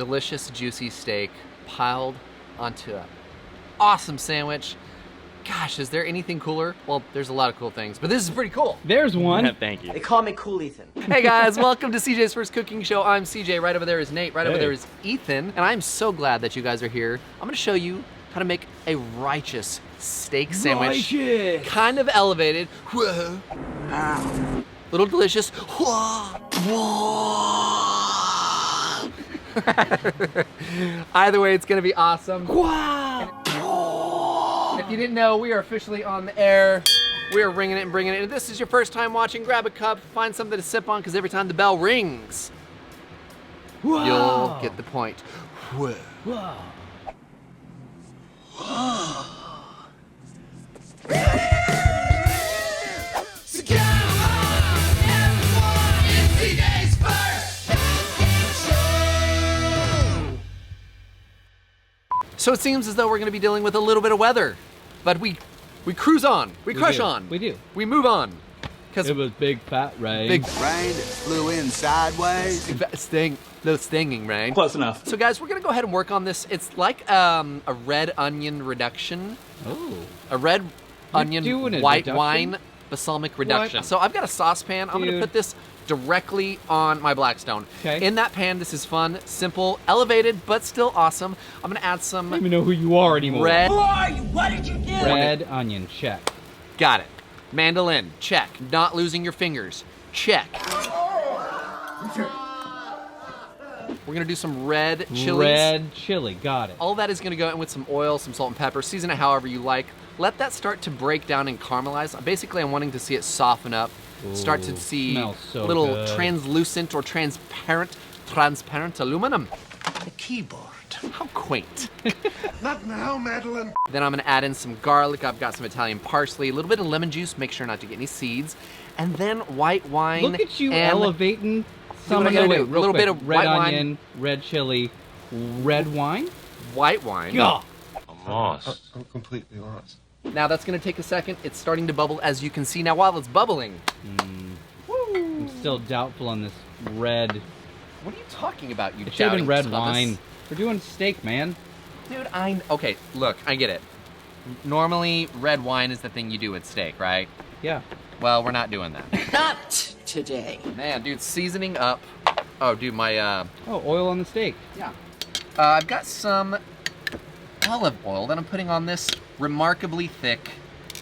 delicious, juicy steak piled onto an awesome sandwich. Gosh, is there anything cooler? Well, there's a lot of cool things, but this is pretty cool. There's one. Thank you. They call me Cool Ethan. Hey guys, welcome to CJ's First Cooking Show. I'm CJ, right over there is Nate, right over there is Ethan, and I'm so glad that you guys are here. I'm gonna show you how to make a righteous steak sandwich. Righteous. Kind of elevated. Whoa. Little delicious. Whoa. Whoa. Either way, it's gonna be awesome. Wow. If you didn't know, we are officially on the air. We are ringing it and bringing it. If this is your first time watching, grab a cup, find something to sip on, because every time the bell rings, Whoa. you'll get the point. Whoa. Whoa. So come on, everyone, it's CJ's First Cooking Show. So it seems as though we're going to be dealing with a little bit of weather, but we cruise on, we crush do. on, We do. we move on, because It was big fat rain. big Rain that flew in sideways. no stinging rain. Close enough. So guys, we're going to go ahead and work on this. It's like a red onion reduction, Oh. a red doing onion a white reduction? wine balsamic reduction. So I've got a saucepan. I'm going to Dude. put this directly on my Blackstone. Okay. In that pan, this is fun, simple, elevated, but still awesome. I'm going to add some I don't even know who you are anymore. red. Who are you? What did you do? Red onion, check. Got it. Mandolin, check. Not losing your fingers, check. We're gonna do some red chilies. Red chili, got it. All that is gonna go in with some oil, some salt and pepper. Season it however you like. Let that start to break down and caramelize. Basically, I'm wanting to see it soften up. Start to Ooh, see smells so little good. translucent or transparent aluminum. The keyboard. How quaint. Not now, Madeline. Then I'm gonna add in some garlic. I've got some Italian parsley, a little bit of lemon juice, make sure not to get any seeds. And then white wine. Look at you and elevating some what of I gotta the do. way. A little bit of red white wine. onion, red chili, red wine. white wine. Yeah. I'm completely lost. Now that's gonna take a second. It's starting to bubble, as you can see. Now while it's bubbling, I'm still doubtful on this red. what are you talking about, you It should have been doubting red Thomas? wine. We're doing steak, man. Dude, okay, look, I get it. Normally, red wine is the thing you do with steak, right? Yeah. Well, we're not doing that. Not today. Man, dude, seasoning up. Oh, dude, my, Oh, oil on the steak. yeah. I've got some olive oil that I'm putting on this remarkably thick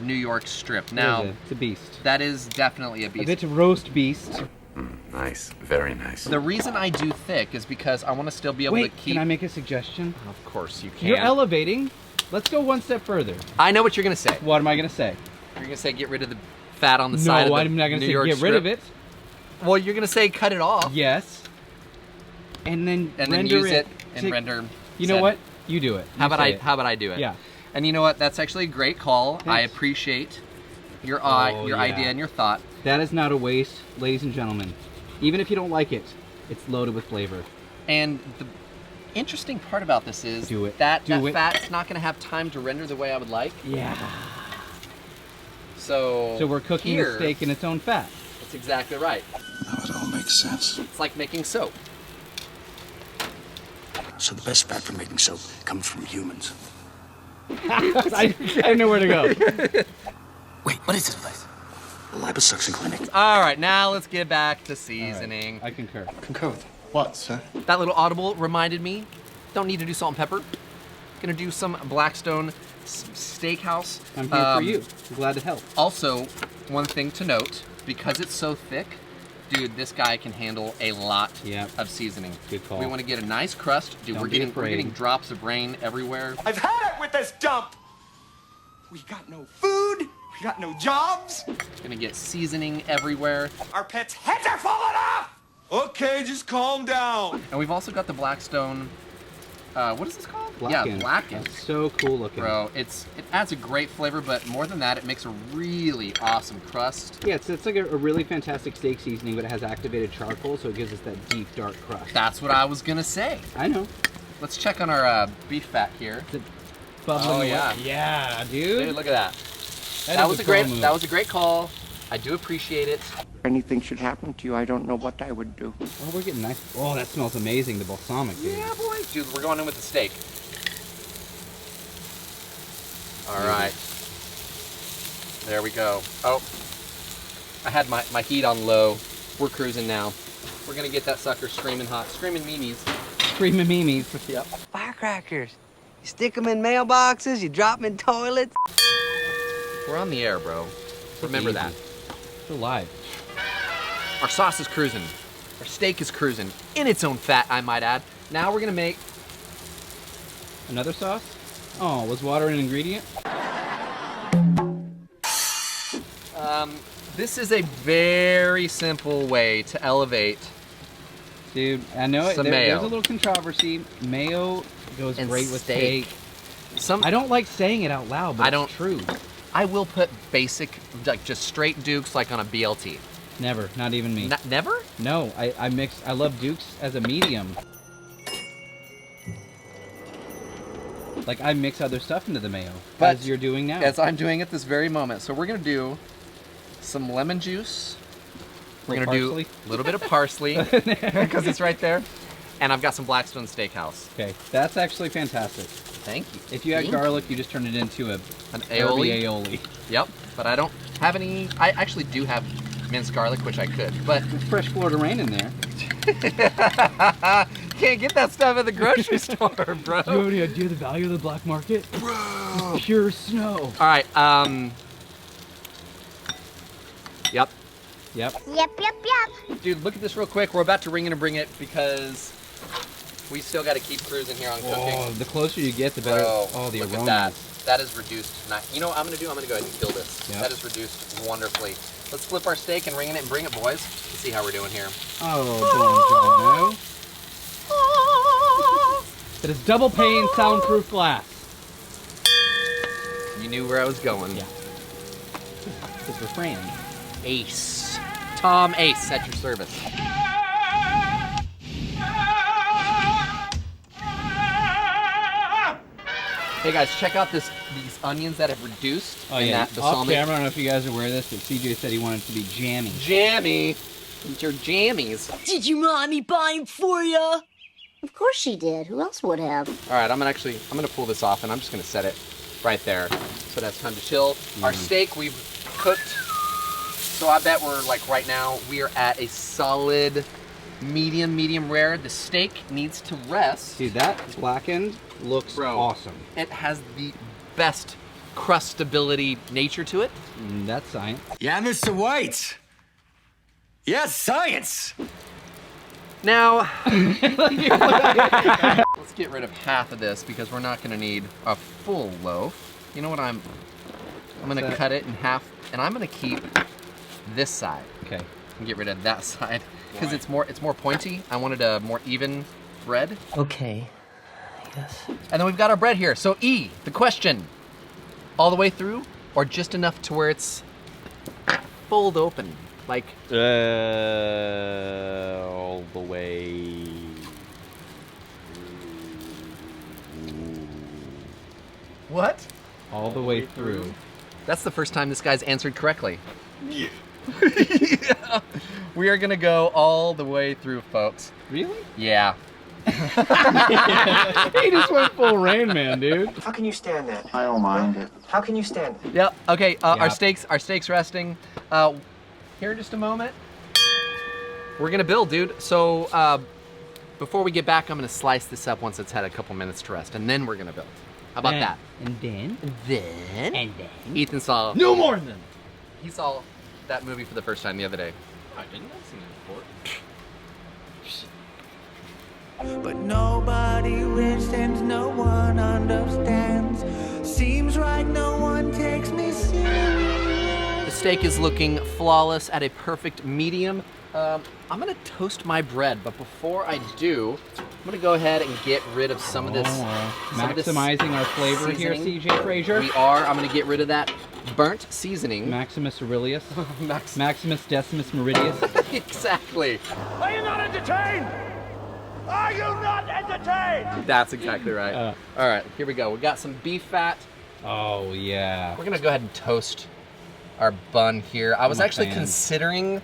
New York strip. Now, It's a beast. that is definitely a A beast. bit of roast beast. Nice, very nice. The reason I do thick is because I want to still be able Wait, to keep... can I make a suggestion? Of course you can. You're elevating. Let's go one step further. I know what you're gonna say. What am I gonna say? You're gonna say get rid of the fat on the side of No, the I'm not gonna New say York get rid of strip. it. Well, you're gonna say cut it off. Yes. And then And then render use it and to- render. You know said. what? You do it. How You about say I? it. How about I do it? Yeah. And you know what? That's actually a great call. I Thanks. appreciate your Oh, your yeah. idea and your thought. That is not a waste, ladies and gentlemen. Even if you don't like it, it's loaded with flavor. And the interesting part about this is Do it. that Do that it. fat's not gonna have time to render the way I would like. Yeah. So So we're cooking here, the steak in its own fat. That's exactly right. Now it all makes sense. It's like making soap. So the best fat for making soap comes from humans. I didn't know where to go. Wait, what is this place? A liposuction clinic. All right, now let's get back to seasoning. I concur. Concur with what, sir? That little audible reminded me, don't need to do salt and pepper. Gonna do some Blackstone Steakhouse. I'm here for you. I'm glad to help. Also, one thing to note, because it's so thick, dude, this guy can handle a lot Yep. of seasoning. Good call. We want to get a nice crust. Dude, Don't we're be getting afraid. drops of rain everywhere. I've had it with this dump. We got no food. We got no jobs. Gonna get seasoning everywhere. Our pets' heads are falling off. Okay, just calm down. And we've also got the Blackstone, what is this called? Blackened. Yeah, blackened. That's so cool looking. Bro, it adds a great flavor, but more than that, it makes a really awesome crust. Yeah, it's like a really fantastic steak seasoning, but it has activated charcoal, so it gives us that deep, dark crust. That's what I was gonna say. I know. Let's check on our beef fat here. Is it bubbling Oh, away? yeah. Yeah, dude. Dude, look at that. That That is was a a pro great. move. That was a great call. I do appreciate it. anything should happen to you, I don't know what I would do. Oh, we're getting nice. Oh, that smells amazing, the balsamic, dude. Yeah, boy. Dude, we're going in with the steak. All right. There we go. Oh, I had my heat on low. We're cruising now. We're gonna get that sucker screaming hot. Screaming memes. Screaming memes. Yep. Firecrackers. You stick them in mailboxes, you drop them in toilets. We're on the air, bro. Remember Easy. that. We're live. Our sauce is cruising. Our steak is cruising. In its own fat, I might add. Now we're gonna make... Another sauce? Oh, was water an ingredient? This is a very simple way to elevate. Dude, I know Some there's mayo. a little controversy. Mayo goes And great with steak. steak. I don't like saying it out loud, but I don't- it's true. I will put basic, like just straight Dukes, like on a BLT. Never, not even me. Never? No, I love Dukes as a medium. Like I mix other stuff into the mayo, But as you're doing now. As I'm doing at this very moment. So we're gonna do some lemon juice. We're gonna do a little bit of parsley, because it's right there. And I've got some Blackstone Steakhouse. Okay, that's actually fantastic. Thank you. If you add Thank garlic, you just turn it into an aioli. aioli. Yep, but I don't have any. I actually do have minced garlic, which I could, but Fresh Florida rain in there. can't get that stuff at the grocery store, bro. Do you have any idea the value of the black market? Bro! Pure snow. All right. Yep. Yep. Yep. Dude, look at this real quick. We're about to ring it and bring it because we still got to keep cruising here on cooking. Oh, the closer you get, the better. Bro, Oh, the look aroma. at that. That is reduced. You know what I'm going to do? I'm going to go ahead and kill this. Yep. That is reduced wonderfully. Let's flip our steak and ring it and bring it, boys. Let's see how we're doing here. Oh, buongiorno. It is double pane soundproof glass. You knew where I was going. Yeah. Because we're friends. Ace. Tom Ace at your service. Hey guys, check out these onions that have reduced. Oh in yeah, that off balsamic. camera, I don't know if you guys are aware of this, but CJ said he wanted it to be jammy. Jammy. It's your jammies. Did your mommy buy 'em for ya? Of course she did. Who else would have? All right, I'm gonna pull this off and I'm just gonna set it right there. So that's time to chill. Our steak we've cooked. So I bet we're like right now, we are at a solid medium rare. The steak needs to rest. Dude, that blackened looks awesome. It has the best crustability nature to it. That's science. Yeah, Mr. White. Yes, science. Now, let's get rid of half of this because we're not gonna need a full loaf. You know what I'm gonna cut it in half and I'm gonna keep this side. Okay. And get rid of that side because it's more pointy. I wanted a more even bread. Okay. Yes. And then we've got our bread here. So E, the question, all the way through or just enough to where it's fold open? Like All the way. what? All the way through. That's the first time this guy's answered correctly. Yeah. Yeah. We are gonna go all the way through, folks. Really? Yeah. He just went full Rain Man, dude. How can you stand that? I don't mind it. How can you stand it? Yep. Okay. Our Yep. steaks resting. Here in just a moment. We're gonna build, dude. So before we get back, I'm gonna slice this up once it's had a couple minutes to rest, and then we're gonna build. How about that? And then. Then. Ethan saw. No more than. He saw that movie for the first time the other day. I didn't see it before. But nobody listens, no one understands. Seems like no one takes me serious. The steak is looking flawless at a perfect medium. I'm gonna toast my bread, but before I do, I'm gonna go ahead and get rid of some of this. Maximizing our flavor here, seasoning. CJ Frazier. We are. I'm gonna get rid of that burnt seasoning. Maximus Aurelius. Max- Maximus Decimus Meridius. Exactly. Are you not entertained? Are you not entertained? That's exactly right. All right, here we go. We got some beef fat. Oh, yeah. We're gonna go ahead and toast our bun here. I was I'm a actually fan. considering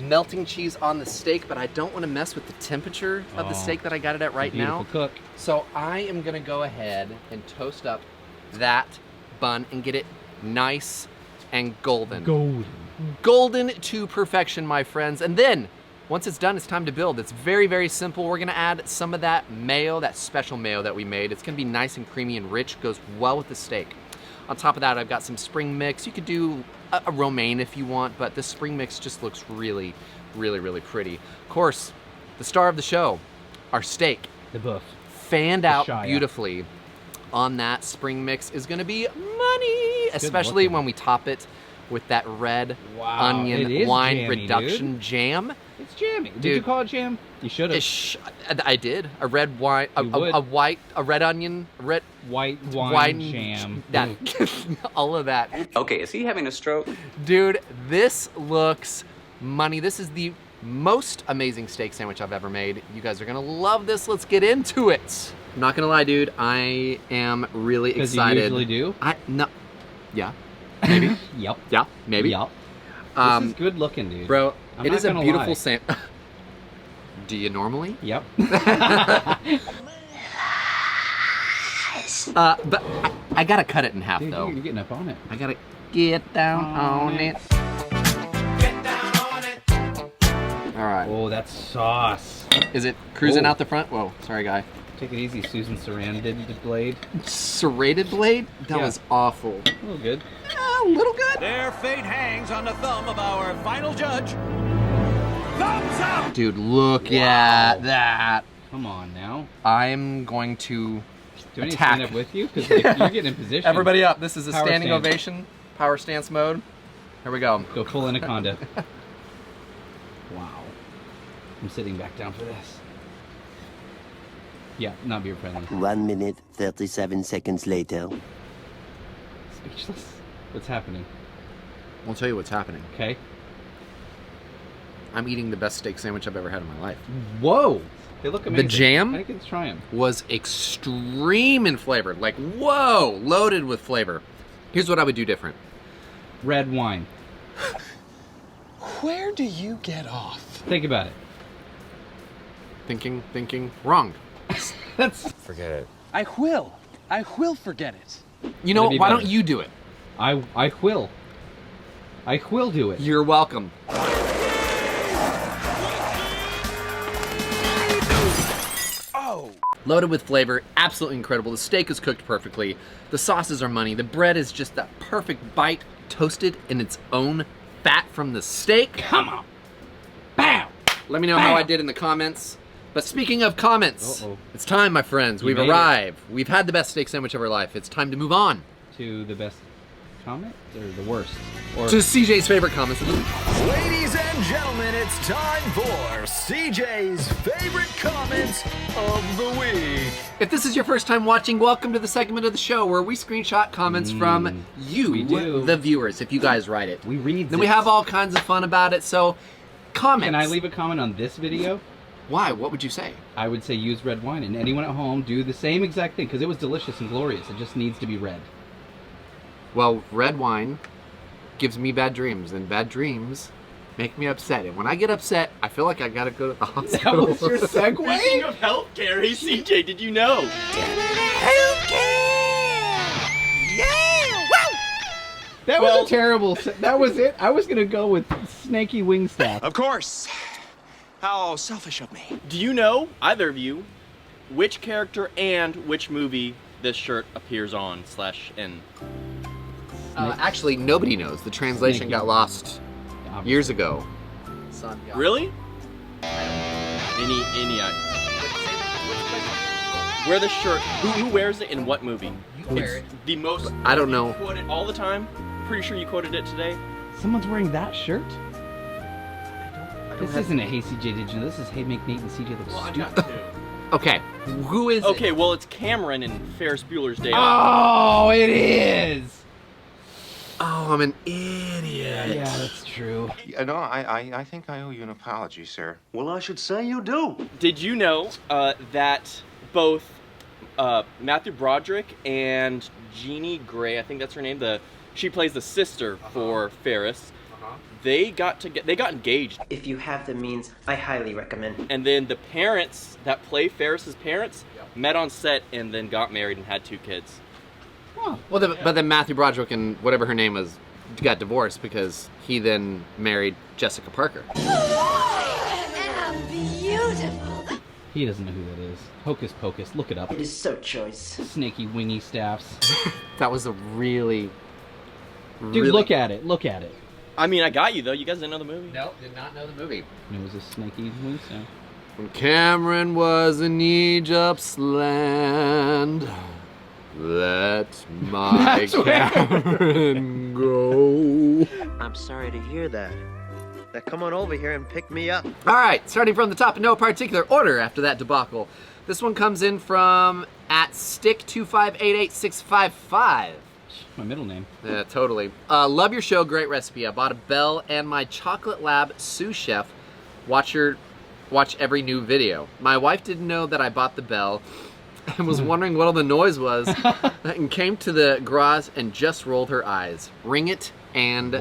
melting cheese on the steak, but I don't want to mess with the temperature of the steak that I got it at right now. Cook. So I am gonna go ahead and toast up that bun and get it nice and golden. Golden to perfection, my friends. And then, once it's done, it's time to build. It's very, very simple. We're gonna add some of that mayo, that special mayo that we made. It's gonna be nice and creamy and rich, goes well with the steak. On top of that, I've got some spring mix. You could do a romaine if you want, but this spring mix just looks really, really, really pretty. Of course, the star of the show, our steak. The buff. Fanned out beautifully on that spring mix is gonna be money, especially when we top it with that red onion wine jammy, reduction jam. It's jammy. Dude, Did you call it jam? You should have. I did. A red wine, a red onion, white wine jam. That, all of that. Okay, is he having a stroke? Dude, this looks money. This is the most amazing steak sandwich I've ever made. You guys are gonna love this. Let's get into it. I'm not gonna lie, dude. I am really excited. You usually do? No. Yeah. Maybe. Yep. Yeah. Maybe. Yep. This is good looking, dude. Bro, it is a beautiful sandwich. Do you normally? Yep. But I gotta cut it in half, Dude, though. You're getting up on it. I gotta get down on it. Get down on it. All right. Oh, that's sauce. Is it cruising out the front? Whoa, sorry, guy. Take it easy, Susan Sarandon blade. Serrated blade? That was awful. A little good. A little good. Their fate hangs on the thumb of our final judge. Thumbs up! Dude, look at that. Come on now. I'm going to Do I need to attack. stand up with you? Because like, you're getting in position. Everybody up. This is a Power standing stance. ovation. Power stance mode. Here we go. Go full anaconda. Wow. I'm sitting back down for this. Yeah, not beer friendly. 1 minute, 37 seconds later. Speechless. What's happening? I'll tell you what's happening. Okay. I'm eating the best steak sandwich I've ever had in my life. Whoa! They look amazing. The jam I think it's try 'em. was extreme in flavor. Like, whoa, loaded with flavor. Here's what I would do different. Red wine. Where do you get off? Think about it. Thinking, wrong. That's. Forget it. I will forget it. You know It'll what? be Why better. don't you do it? I will. I will do it. You're welcome. Oh! Loaded with flavor, absolutely incredible. The steak is cooked perfectly. The sauces are money. The bread is just that perfect bite, toasted in its own fat from the steak. Come on. Bam! Let me know how I did in the comments. But speaking of comments, Uh-oh. it's time, my friends. We've made it. arrived. We've had the best steak sandwich of our life. It's time to move on To the best comment or the worst? Or to CJ's favorite comments. Ladies and gentlemen, it's time for CJ's favorite comments of the week. If this is your first time watching, welcome to the segment of the show where we screenshot comments from you, we do. the viewers, if you guys write it. we read. Then we have all kinds of fun about it, so comments. Can I leave a comment on this video? Why? What would you say? I would say use red wine, and anyone at home do the same exact thing because it was delicious and glorious. It just needs to be red. Well, red wine gives me bad dreams, and bad dreams make me upset. And when I get upset, I feel like I gotta go to the hospital. That was your segue? Speaking of healthcare, hey CJ, did you know? That was a terrible. That was it. I was gonna go with snaky wing staff. Of course. How selfish of me. Do you know, either of you, which character and which movie this shirt appears on /in? Actually, nobody knows. The translation Snaky. got lost years ago. Really? Any Wear the shirt. Who wears it in what movie? It's the most. I don't know. You quote it all the time. Pretty sure you quoted it today. Someone's wearing that shirt. This isn't a Hey CJ Did You Know? This is Hey Make Nate and CJ Look Well, I Stupid. got two. Okay, who is Okay, it? well it's Cameron in Ferris Bueller's Day Off. Oh, it is. Oh, I'm an idiot. Yeah, that's true. No, I think I owe you an apology, sir. Well, I should say you do. Did you know that both Matthew Broderick and Jeannie Gray, I think that's her name, she plays the sister for Ferris. They got engaged. If you have the means, I highly recommend. And then the parents that play Ferris's parents met on set and then got married and had 2 kids. Well, but then Matthew Broderick and whatever her name was got divorced because he then married Jessica Parker. I am beautiful. He doesn't know who that is. Hocus Pocus. Look it up. It is so choice. Snaky wingy staffs. That was a really... Dude, look at it. Look at it. I mean, I got you, though. You guys didn't know the movie? Nope, did not know the movie. It was a snaky wing staff. When Cameron was in Egypt's land, let my Cameron go. I'm sorry to hear that. Now come on over here and pick me up. All right, starting from the top in no particular order after that debacle. This one comes in from @stick2588655. My middle name. Yeah, totally. Love your show, great recipe. I bought a bell and my chocolate lab sous chef. Watch every new video. My wife didn't know that I bought the bell and was wondering what all the noise was and came to the garage and just rolled her eyes. Ring it and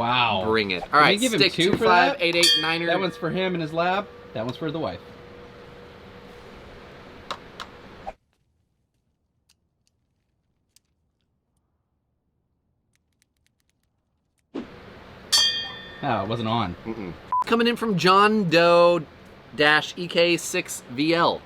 bring it. All right, give him stick 2 for that? 25889er. That one's for him in his lab. That one's for the wife. Oh, it wasn't on. Coming in from John Doe-EK6VL.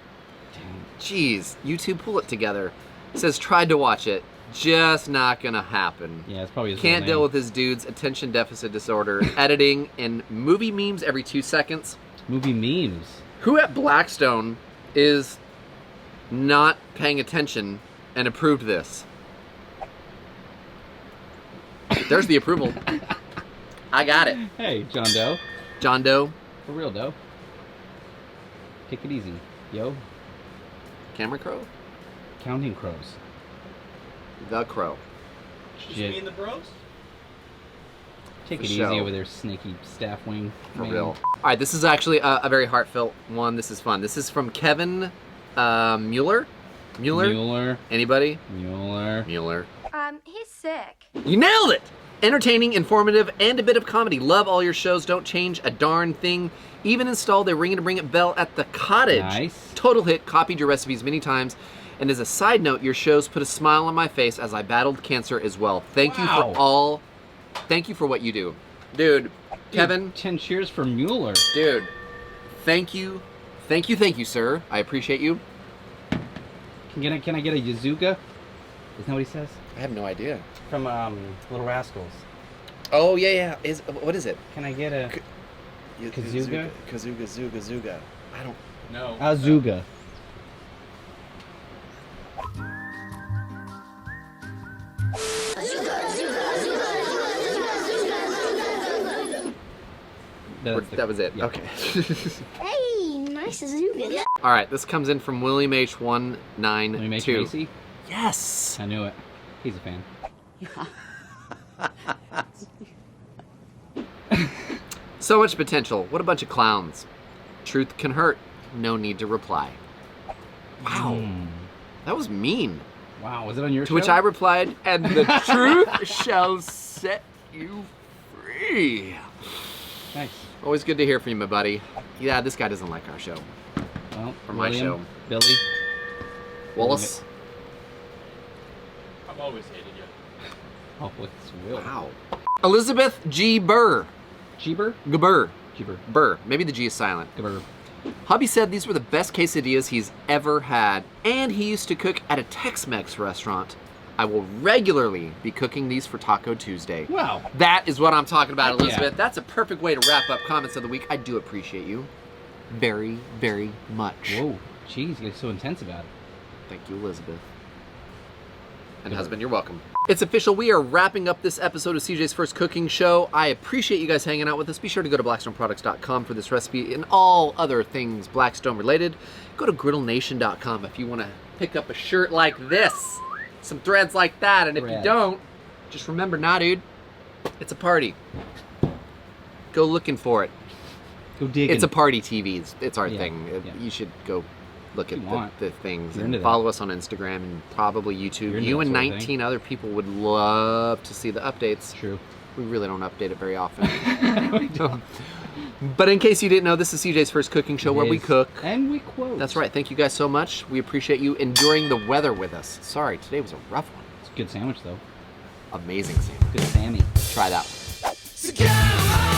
Jeez, you two pull it together. Says tried to watch it, just not gonna happen. Yeah, it's probably his Can't real deal name. with his dude's attention deficit disorder, editing and movie memes every 2 seconds. Movie memes. Who at Blackstone is not paying attention and approved this? There's the approval. I got it. Hey, John Doe. John Doe. For real, Doe. Take it easy, yo. Camera Crow? Counting crows. The Crow. Just me and the bros? Take For it show. easy over there, snaky staff wing. For man. real. All right, this is actually a very heartfelt one. This is fun. This is from Kevin Mueller. Mueller. Anybody? Mueller. He's sick. You nailed it! Entertaining, informative, and a bit of comedy. Love all your shows. Don't change a darn thing. Even installed a Ring It and Bring It bell at the cottage. Nice. Total hit. Copied your recipes many times. And as a side note, your shows put a smile on my face as I battled cancer as well. Thank you for all. Thank you for what you do. Dude, Kevin. 10 cheers for Mueller. Dude, thank you. Thank you, sir. I appreciate you. Can I get a Yazuga? Isn't that what he says? I have no idea. From Little Rascals. Oh, yeah. What is it? Can I get a Kazuga? Kazuga. I don't know. Azuga. That was it. Yeah. Okay. Hey, nice Azuga. All right, this comes in from William H192. William H. Macy? Yes. I knew it. He's a fan. So much potential. What a bunch of clowns. Truth can hurt. No need to reply. Wow. That was mean. Wow, was it on your show? To which I replied, and the truth shall set you free. Thanks. Always good to hear from you, my buddy. Yeah, this guy doesn't like our show. Well, Or my show. Billy. Wallace. I've always hated you. Oh, what's Will? Wow. Elizabeth G. Burr. Jeeber? Gabur. Jeeber. Burr. Maybe the G is silent. Gabur. Hubby said these were the best quesadillas he's ever had, and he used to cook at a Tex-Mex restaurant. I will regularly be cooking these for Taco Tuesday. Wow. That is what I'm talking about, Heck yeah. Elizabeth. That's a perfect way to wrap up comments of the week. I do appreciate you very, very much. Whoa. Jeez, you get so intense about it. Thank you, Elizabeth. And husband, you're welcome. It's official. We are wrapping up this episode of CJ's First Cooking Show. I appreciate you guys hanging out with us. Be sure to go to blackstoneproducts.com for this recipe and all other things Blackstone related. Go to griddlenation.com if you want to pick up a shirt like this, some threads like that, and if you don't, just remember, nah, dude, it's a party. Go looking for it. Go dig. It's a party TV. It's our Yeah, thing. yeah. You should go look at the things You're and into follow us on Instagram and probably YouTube. You're into You that and sort of 19 other people would love to see the updates. True. We really don't update it very often. But in case you didn't know, this is CJ's first cooking show where we cook. And we quote. That's right. Thank you guys so much. We appreciate you enduring the weather with us. Sorry, today was a rough one. It's a good sandwich, though. Amazing sandwich. Good Sammy. Try that one.